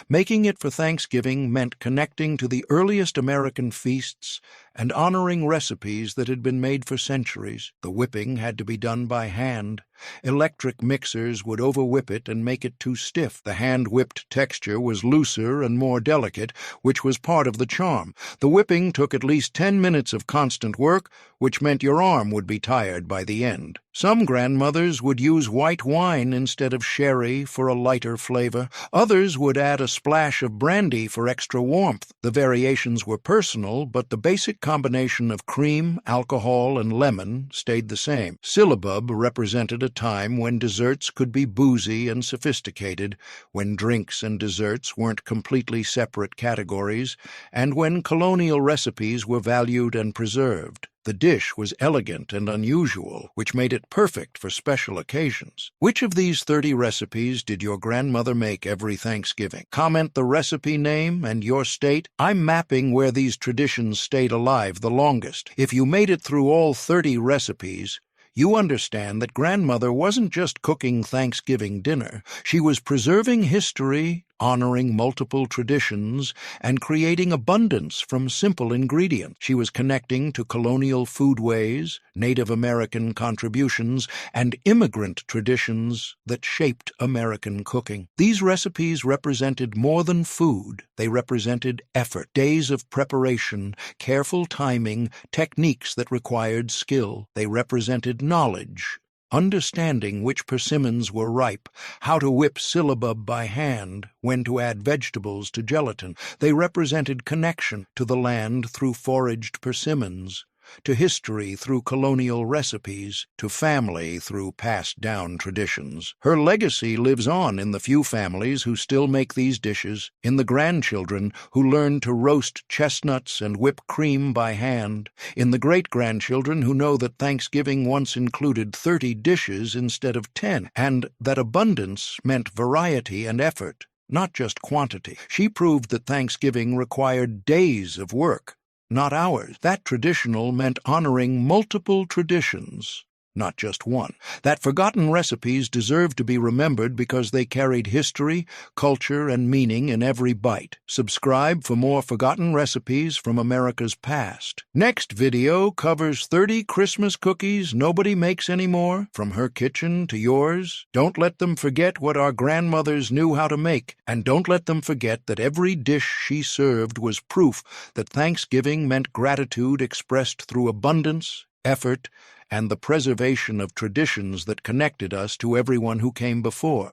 Making it for Thanksgiving meant connecting to the earliest American feasts and honoring recipes that had been made for centuries. The whipping had to be done by hand. Electric mixers would overwhip it and make it too stiff. The hand-whipped texture was looser and more delicate, which was part of the charm. The whipping took at least 10 minutes of constant work, which meant your arm would be tired by the end. Some grandmothers would use white wine instead of sherry for a lighter flavor. Others would add a splash of brandy for extra warmth. The variations were personal, but the basic combination of cream, alcohol, and lemon stayed the same. Syllabub represented a time when desserts could be boozy and sophisticated, when drinks and desserts weren't completely separate categories, and when colonial recipes were valued and preserved. The dish was elegant and unusual, which made it perfect for special occasions. Which of these 30 recipes did your grandmother make every Thanksgiving? Comment the recipe name and your state. I'm mapping where these traditions stayed alive the longest. If you made it through all 30 recipes, you understand that Grandmother wasn't just cooking Thanksgiving dinner. She was preserving history, honoring multiple traditions, and creating abundance from simple ingredients. She was connecting to colonial foodways, Native American contributions, and immigrant traditions that shaped American cooking. These recipes represented more than food. They represented effort, days of preparation, careful timing, techniques that required skill. They represented knowledge, understanding which persimmons were ripe, how to whip Syllabub by hand, when to add vegetables to gelatin. They represented connection to the land through foraged persimmons, to history through colonial recipes, to family through passed-down traditions. Her legacy lives on in the few families who still make these dishes, in the grandchildren who learn to roast chestnuts and whip cream by hand, in the great-grandchildren who know that Thanksgiving once included 30 dishes instead of 10, and that abundance meant variety and effort, not just quantity. She proved that Thanksgiving required days of work, not hours. That traditional meant honoring multiple traditions, not just one. That forgotten recipes deserve to be remembered because they carried history, culture, and meaning in every bite. Subscribe for more forgotten recipes from America's past. Next video covers 30 Christmas cookies nobody makes anymore, from her kitchen to yours. Don't let them forget what our grandmothers knew how to make, and don't let them forget that every dish she served was proof that Thanksgiving meant gratitude expressed through abundance, effort, and the preservation of traditions that connected us to everyone who came before.